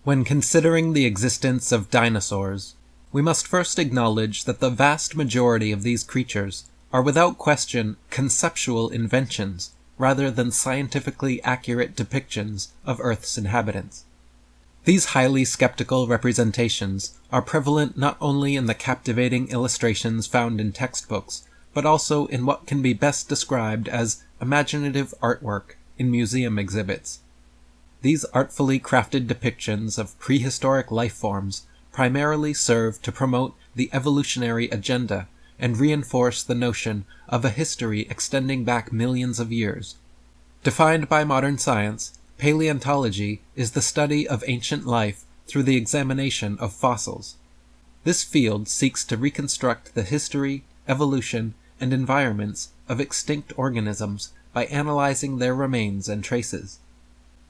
When considering the existence of dinosaurs, we must first acknowledge that the vast majority of these creatures are without question conceptual inventions rather than scientifically accurate depictions of Earth's inhabitants. These highly skeptical representations are prevalent not only in the captivating illustrations found in textbooks, but also in what can be best described as imaginative artwork in museum exhibits. These artfully crafted depictions of prehistoric life forms primarily serve to promote the evolutionary agenda and reinforce the notion of a history extending back millions of years. Defined by modern science, paleontology is the study of ancient life through the examination of fossils. This field seeks to reconstruct the history, evolution, and environments of extinct organisms by analyzing their remains and traces.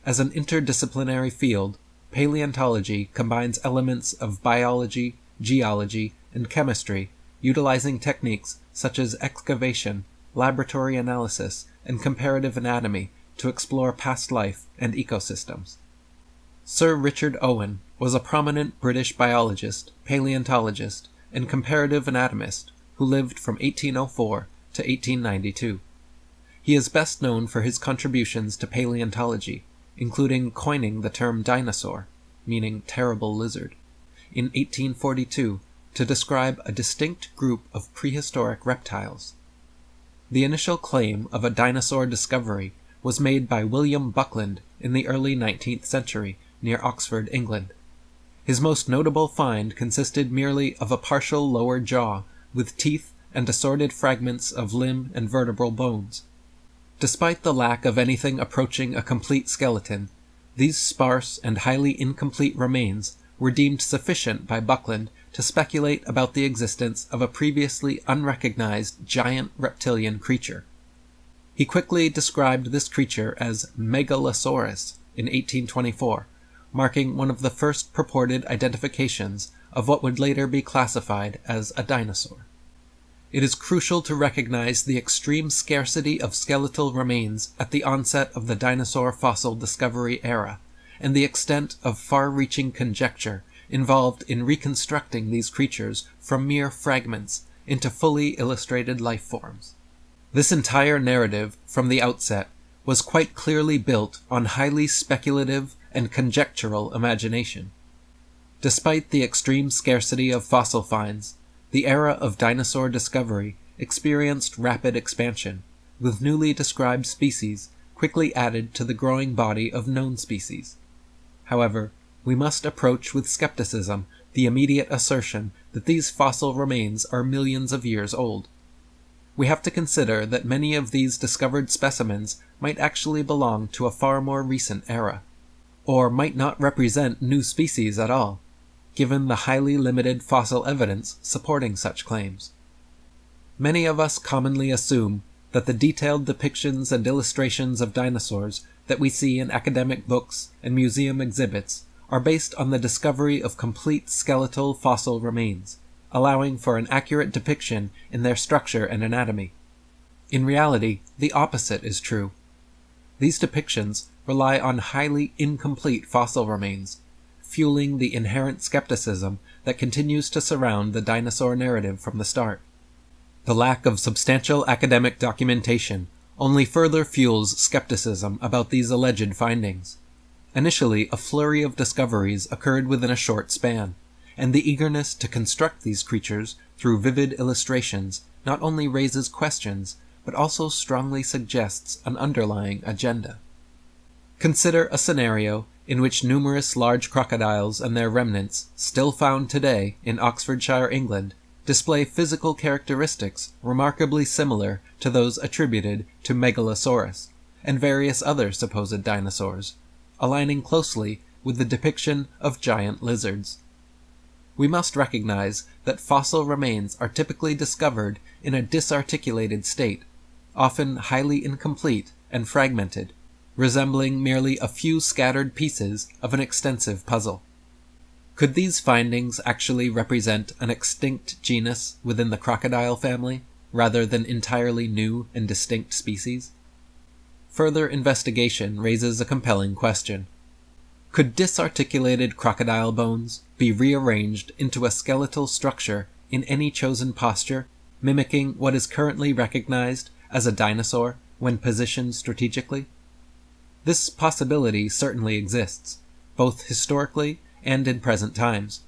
As an interdisciplinary field, paleontology combines elements of biology, geology, and chemistry, utilizing techniques such as excavation, laboratory analysis, and comparative anatomy to explore past life and ecosystems. Sir Richard Owen was a prominent British biologist, paleontologist, and comparative anatomist who lived from 1804 to 1892. He is best known for his contributions to paleontology, including coining the term dinosaur, meaning terrible lizard, in 1842 to describe a distinct group of prehistoric reptiles. The initial claim of a dinosaur discovery was made by William Buckland in the early 19th century near Oxford, England. His most notable find consisted merely of a partial lower jaw with teeth and assorted fragments of limb and vertebral bones. Despite the lack of anything approaching a complete skeleton, these sparse and highly incomplete remains were deemed sufficient by Buckland to speculate about the existence of a previously unrecognized giant reptilian creature. He quickly described this creature as Megalosaurus in 1824, marking one of the first purported identifications of what would later be classified as a dinosaur. It is crucial to recognize the extreme scarcity of skeletal remains at the onset of the dinosaur fossil discovery era, and the extent of far-reaching conjecture involved in reconstructing these creatures from mere fragments into fully illustrated life forms. This entire narrative, from the outset, was quite clearly built on highly speculative and conjectural imagination. Despite the extreme scarcity of fossil finds, the era of dinosaur discovery experienced rapid expansion, with newly described species quickly added to the growing body of known species. However, we must approach with skepticism the immediate assertion that these fossil remains are millions of years old. We have to consider that many of these discovered specimens might actually belong to a far more recent era, or might not represent new species at all, given the highly limited fossil evidence supporting such claims. Many of us commonly assume that the detailed depictions and illustrations of dinosaurs that we see in academic books and museum exhibits are based on the discovery of complete skeletal fossil remains, allowing for an accurate depiction in their structure and anatomy. In reality, the opposite is true. These depictions rely on highly incomplete fossil remains, fueling the inherent skepticism that continues to surround the dinosaur narrative from the start. The lack of substantial academic documentation only further fuels skepticism about these alleged findings. Initially, a flurry of discoveries occurred within a short span, and the eagerness to construct these creatures through vivid illustrations not only raises questions, but also strongly suggests an underlying agenda. Consider a scenario in which numerous large crocodiles and their remnants, still found today in Oxfordshire, England, display physical characteristics remarkably similar to those attributed to Megalosaurus and various other supposed dinosaurs, aligning closely with the depiction of giant lizards. We must recognize that fossil remains are typically discovered in a disarticulated state, often highly incomplete and fragmented, resembling merely a few scattered pieces of an extensive puzzle. Could these findings actually represent an extinct genus within the crocodile family, rather than entirely new and distinct species? Further investigation raises a compelling question. Could disarticulated crocodile bones be rearranged into a skeletal structure in any chosen posture, mimicking what is currently recognized as a dinosaur when positioned strategically? This possibility certainly exists, both historically and in present times.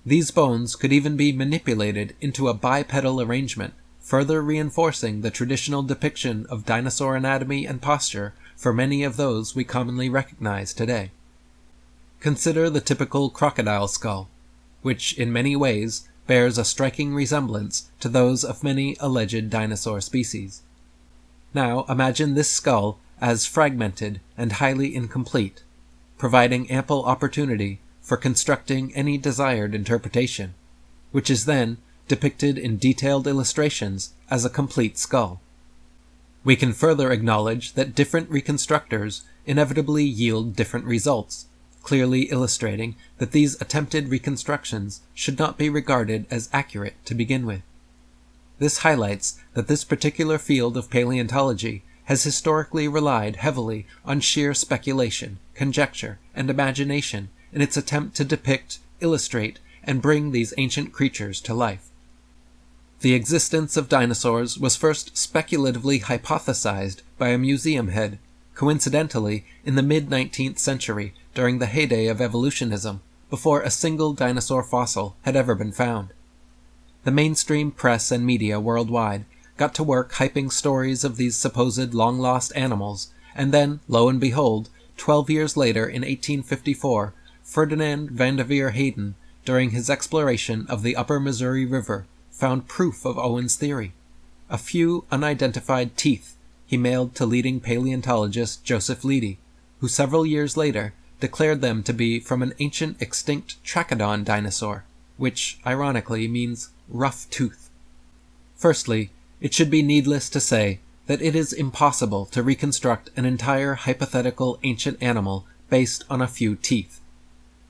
These bones could even be manipulated into a bipedal arrangement, further reinforcing the traditional depiction of dinosaur anatomy and posture for many of those we commonly recognize today. Consider the typical crocodile skull, which in many ways bears a striking resemblance to those of many alleged dinosaur species. Now imagine this skull as fragmented and highly incomplete, providing ample opportunity for constructing any desired interpretation, which is then depicted in detailed illustrations as a complete skull. We can further acknowledge that different reconstructors inevitably yield different results, clearly illustrating that these attempted reconstructions should not be regarded as accurate to begin with. This highlights that this particular field of paleontology has historically relied heavily on sheer speculation, conjecture, and imagination in its attempt to depict, illustrate, and bring these ancient creatures to life. The existence of dinosaurs was first speculatively hypothesized by a museum head, coincidentally in the mid-19th century during the heyday of evolutionism, before a single dinosaur fossil had ever been found. The mainstream press and media worldwide got to work hyping stories of these supposed long-lost animals, and then, lo and behold, 12 years later in 1854, Ferdinand Vanderveer Hayden, during his exploration of the upper Missouri River, found proof of Owen's theory. A few unidentified teeth he mailed to leading paleontologist Joseph Leidy, who several years later declared them to be from an ancient extinct trachodon dinosaur, which, ironically, means rough tooth. Firstly, it should be needless to say that it is impossible to reconstruct an entire hypothetical ancient animal based on a few teeth.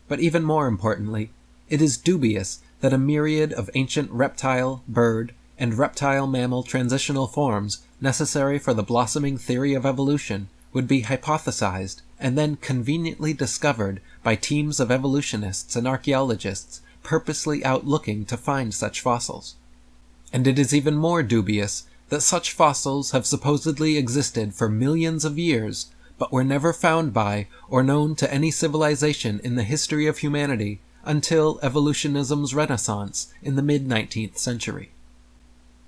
But even more importantly, it is dubious that a myriad of ancient reptile, bird, and reptile-mammal transitional forms necessary for the blossoming theory of evolution would be hypothesized and then conveniently discovered by teams of evolutionists and archaeologists purposely out looking to find such fossils. And it is even more dubious that such fossils have supposedly existed for millions of years, but were never found by or known to any civilization in the history of humanity until evolutionism's renaissance in the mid-19th century.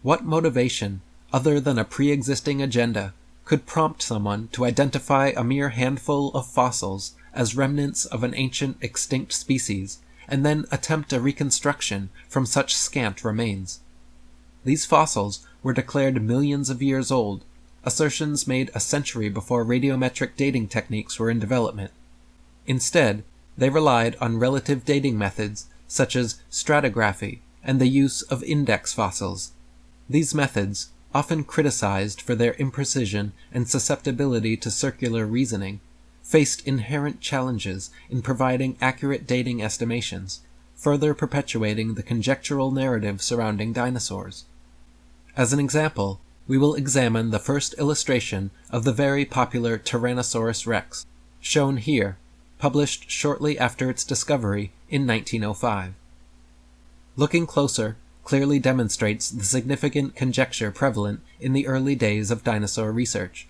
What motivation, other than a pre-existing agenda, could prompt someone to identify a mere handful of fossils as remnants of an ancient extinct species, and then attempt a reconstruction from such scant remains? These fossils were declared millions of years old, assertions made a century before radiometric dating techniques were in development. Instead, they relied on relative dating methods such as stratigraphy and the use of index fossils. These methods, often criticized for their imprecision and susceptibility to circular reasoning, faced inherent challenges in providing accurate dating estimations, further perpetuating the conjectural narrative surrounding dinosaurs. As an example, we will examine the first illustration of the very popular Tyrannosaurus rex, shown here, published shortly after its discovery in 1905. Looking closer clearly demonstrates the significant conjecture prevalent in the early days of dinosaur research.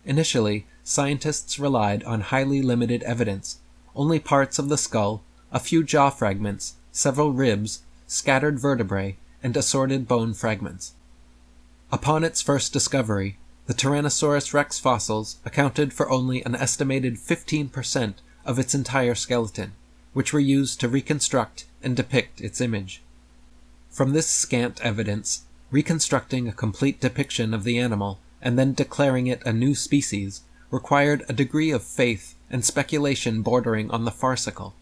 Initially, scientists relied on highly limited evidence, only parts of the skull, a few jaw fragments, several ribs, scattered vertebrae, and assorted bone fragments. Upon its first discovery, the Tyrannosaurus rex fossils accounted for only an estimated 15% of its entire skeleton, which were used to reconstruct and depict its image. From this scant evidence, reconstructing a complete depiction of the animal and then declaring it a new species required a degree of faith and speculation bordering on the farcical.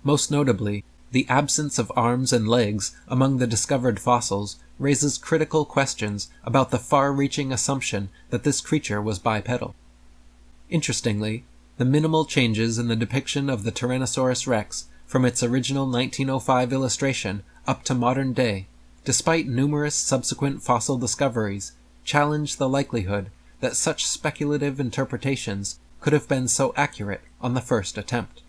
Most notably, the absence of arms and legs among the discovered fossils raises critical questions about the far-reaching assumption that this creature was bipedal. Interestingly, the minimal changes in the depiction of the Tyrannosaurus rex from its original 1905 illustration up to modern day, despite numerous subsequent fossil discoveries, challenge the likelihood that such speculative interpretations could have been so accurate on the first attempt.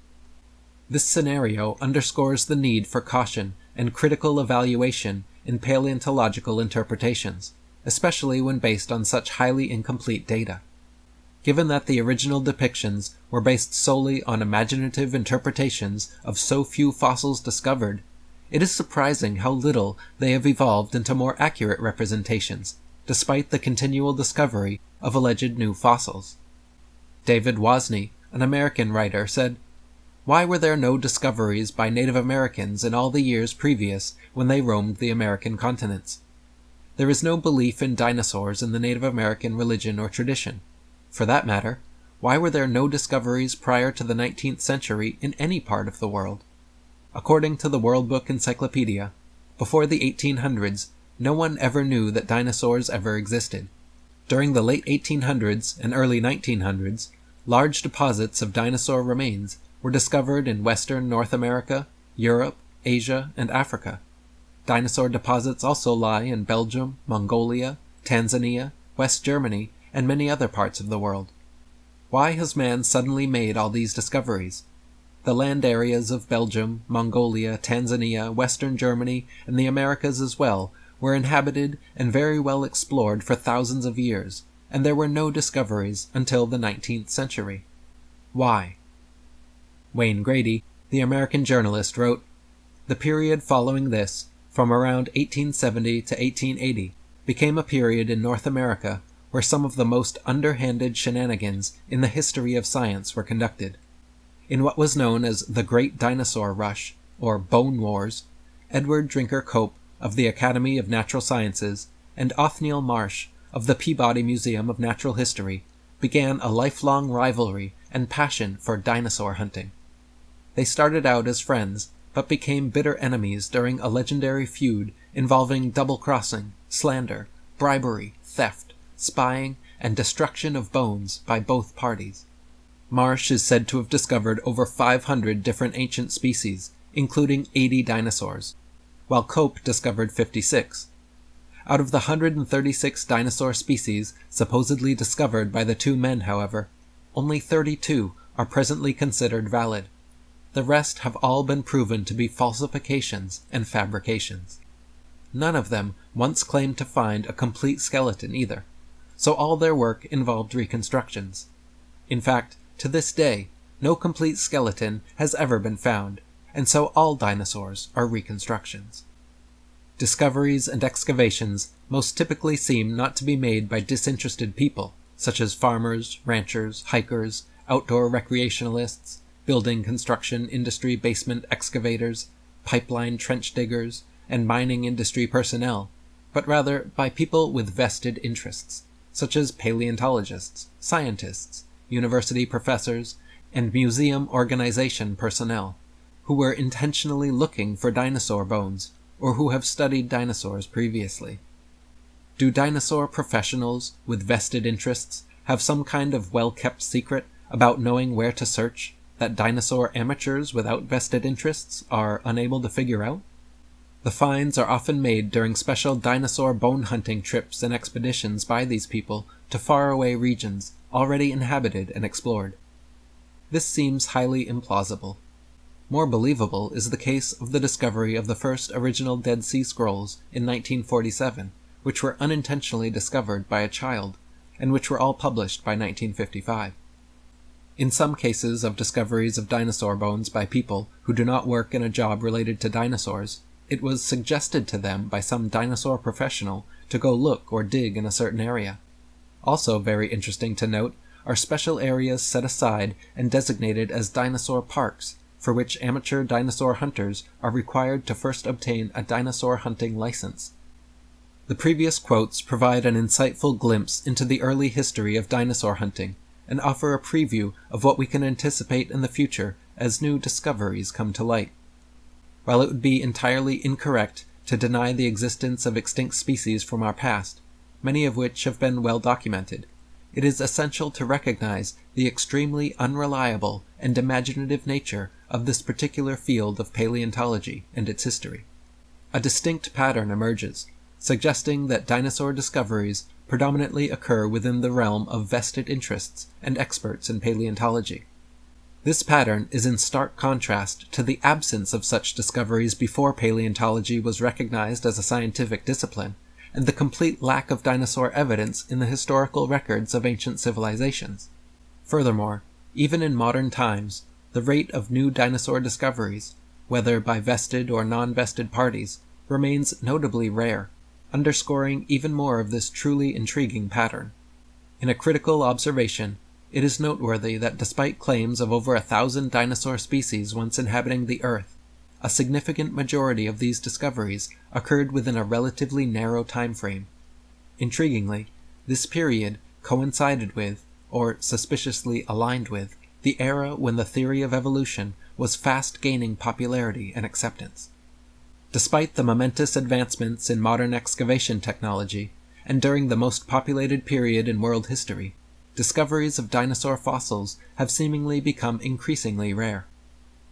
This scenario underscores the need for caution and critical evaluation in paleontological interpretations, especially when based on such highly incomplete data. Given that the original depictions were based solely on imaginative interpretations of so few fossils discovered, it is surprising how little they have evolved into more accurate representations, despite the continual discovery of alleged new fossils. David Wozni, an American writer, said, "Why were there no discoveries by Native Americans in all the years previous when they roamed the American continents? There is no belief in dinosaurs in the Native American religion or tradition. For that matter, why were there no discoveries prior to the 19th century in any part of the world? According to the World Book Encyclopedia, before the 1800s, no one ever knew that dinosaurs ever existed. During the late 1800s and early 1900s, large deposits of dinosaur remains were discovered in western North America, Europe, Asia, and Africa. Dinosaur deposits also lie in Belgium, Mongolia, Tanzania, West Germany, and many other parts of the world. Why has man suddenly made all these discoveries? The land areas of Belgium, Mongolia, Tanzania, Western Germany, and the Americas as well were inhabited and very well explored for thousands of years, and there were no discoveries until the 19th century. Why? Wayne Grady, the American journalist, wrote, "The period following this, from around 1870 to 1880, became a period in North America where some of the most underhanded shenanigans in the history of science were conducted. In what was known as the Great Dinosaur Rush, or Bone Wars, Edward Drinker Cope of the Academy of Natural Sciences and Othniel Marsh of the Peabody Museum of Natural History began a lifelong rivalry and passion for dinosaur hunting. They started out as friends, but became bitter enemies during a legendary feud involving double-crossing, slander, bribery, theft, spying, and destruction of bones by both parties. Marsh is said to have discovered over 500 different ancient species, including 80 dinosaurs, while Cope discovered 56. Out of the 136 dinosaur species supposedly discovered by the two men, however, only 32 are presently considered valid. The rest have all been proven to be falsifications and fabrications. None of them once claimed to find a complete skeleton either, so all their work involved reconstructions. In fact, to this day, no complete skeleton has ever been found, and so all dinosaurs are reconstructions. Discoveries and excavations most typically seem not to be made by disinterested people, such as farmers, ranchers, hikers, outdoor recreationalists, building construction industry basement excavators, pipeline trench diggers, and mining industry personnel, but rather by people with vested interests, such as paleontologists, scientists, university professors, and museum organization personnel, who were intentionally looking for dinosaur bones, or who have studied dinosaurs previously. Do dinosaur professionals with vested interests have some kind of well-kept secret about knowing where to search that dinosaur amateurs without vested interests are unable to figure out? The finds are often made during special dinosaur bone hunting trips and expeditions by these people to faraway regions already inhabited and explored. This seems highly implausible. More believable is the case of the discovery of the first original Dead Sea Scrolls in 1947, which were unintentionally discovered by a child, and which were all published by 1955. In some cases of discoveries of dinosaur bones by people who do not work in a job related to dinosaurs, it was suggested to them by some dinosaur professional to go look or dig in a certain area. Also very interesting to note are special areas set aside and designated as dinosaur parks, for which amateur dinosaur hunters are required to first obtain a dinosaur hunting license. The previous quotes provide an insightful glimpse into the early history of dinosaur hunting, and offer a preview of what we can anticipate in the future as new discoveries come to light. While it would be entirely incorrect to deny the existence of extinct species from our past, many of which have been well documented, it is essential to recognize the extremely unreliable and imaginative nature of this particular field of paleontology and its history. A distinct pattern emerges, suggesting that dinosaur discoveries predominantly occur within the realm of vested interests and experts in paleontology. This pattern is in stark contrast to the absence of such discoveries before paleontology was recognized as a scientific discipline, and the complete lack of dinosaur evidence in the historical records of ancient civilizations. Furthermore, even in modern times, the rate of new dinosaur discoveries, whether by vested or non-vested parties, remains notably rare, underscoring even more of this truly intriguing pattern. In a critical observation, it is noteworthy that despite claims of over 1,000 dinosaur species once inhabiting the Earth, a significant majority of these discoveries occurred within a relatively narrow time frame. Intriguingly, this period coincided with, or suspiciously aligned with, the era when the theory of evolution was fast gaining popularity and acceptance. Despite the momentous advancements in modern excavation technology, and during the most populated period in world history, discoveries of dinosaur fossils have seemingly become increasingly rare.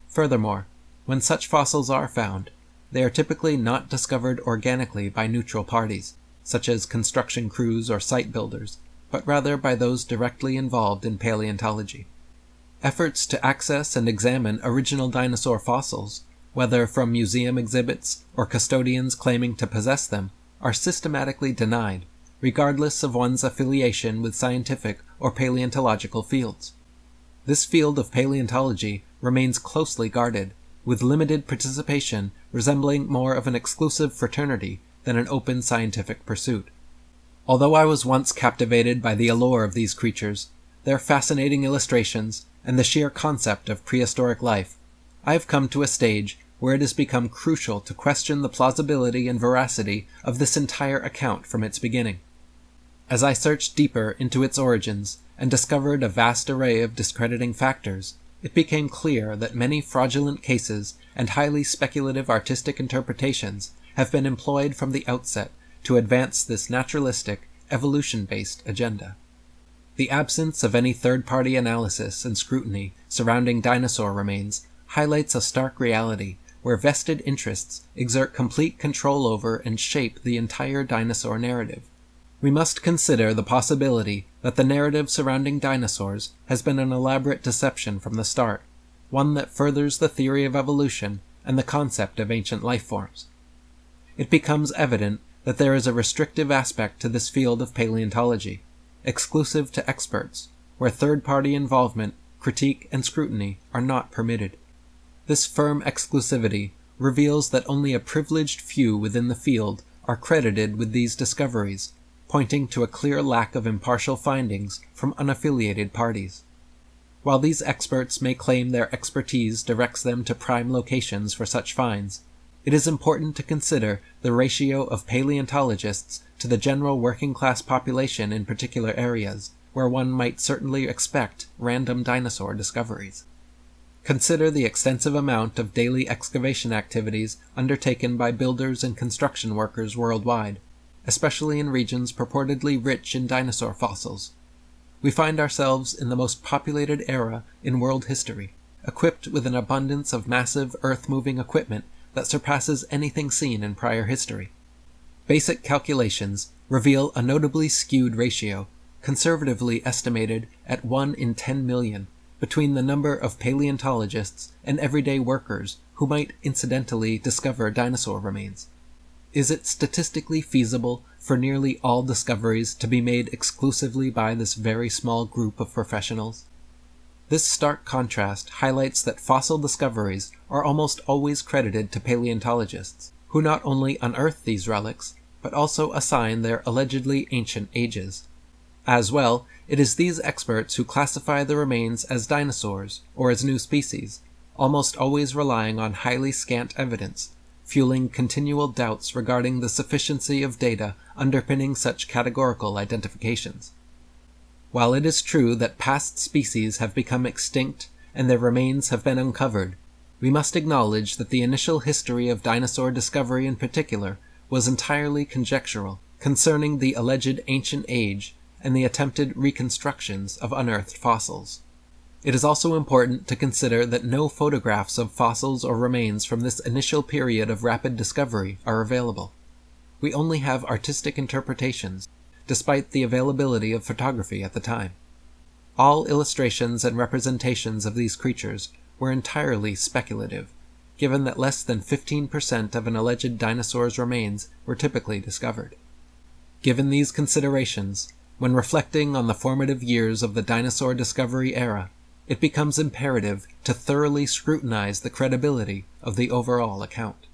Furthermore, when such fossils are found, they are typically not discovered organically by neutral parties, such as construction crews or site builders, but rather by those directly involved in paleontology. Efforts to access and examine original dinosaur fossils, whether from museum exhibits or custodians claiming to possess them, are systematically denied, regardless of one's affiliation with scientific or paleontological fields. This field of paleontology remains closely guarded, with limited participation resembling more of an exclusive fraternity than an open scientific pursuit. Although I was once captivated by the allure of these creatures, their fascinating illustrations, and the sheer concept of prehistoric life, I have come to a stage where it has become crucial to question the plausibility and veracity of this entire account from its beginning. As I searched deeper into its origins and discovered a vast array of discrediting factors, it became clear that many fraudulent cases and highly speculative artistic interpretations have been employed from the outset to advance this naturalistic, evolution-based agenda. The absence of any third-party analysis and scrutiny surrounding dinosaur remains highlights a stark reality where vested interests exert complete control over and shape the entire dinosaur narrative. We must consider the possibility that the narrative surrounding dinosaurs has been an elaborate deception from the start, one that furthers the theory of evolution and the concept of ancient life forms. It becomes evident that there is a restrictive aspect to this field of paleontology, exclusive to experts, where third-party involvement, critique, and scrutiny are not permitted. This firm exclusivity reveals that only a privileged few within the field are credited with these discoveries, pointing to a clear lack of impartial findings from unaffiliated parties. While these experts may claim their expertise directs them to prime locations for such finds, it is important to consider the ratio of paleontologists to the general working-class population in particular areas, where one might certainly expect random dinosaur discoveries. Consider the extensive amount of daily excavation activities undertaken by builders and construction workers worldwide, especially in regions purportedly rich in dinosaur fossils. We find ourselves in the most populated era in world history, equipped with an abundance of massive earth-moving equipment that surpasses anything seen in prior history. Basic calculations reveal a notably skewed ratio, conservatively estimated at 1 in 10 million, between the number of paleontologists and everyday workers who might incidentally discover dinosaur remains. Is it statistically feasible for nearly all discoveries to be made exclusively by this very small group of professionals? This stark contrast highlights that fossil discoveries are almost always credited to paleontologists, who not only unearth these relics, but also assign their allegedly ancient ages. As well, it is these experts who classify the remains as dinosaurs or as new species, almost always relying on highly scant evidence, fueling continual doubts regarding the sufficiency of data underpinning such categorical identifications. While it is true that past species have become extinct and their remains have been uncovered, we must acknowledge that the initial history of dinosaur discovery in particular was entirely conjectural, concerning the alleged ancient age and the attempted reconstructions of unearthed fossils. It is also important to consider that no photographs of fossils or remains from this initial period of rapid discovery are available. We only have artistic interpretations, despite the availability of photography at the time. All illustrations and representations of these creatures were entirely speculative, given that less than 15% of an alleged dinosaur's remains were typically discovered. Given these considerations, when reflecting on the formative years of the dinosaur discovery era, it becomes imperative to thoroughly scrutinize the credibility of the overall account.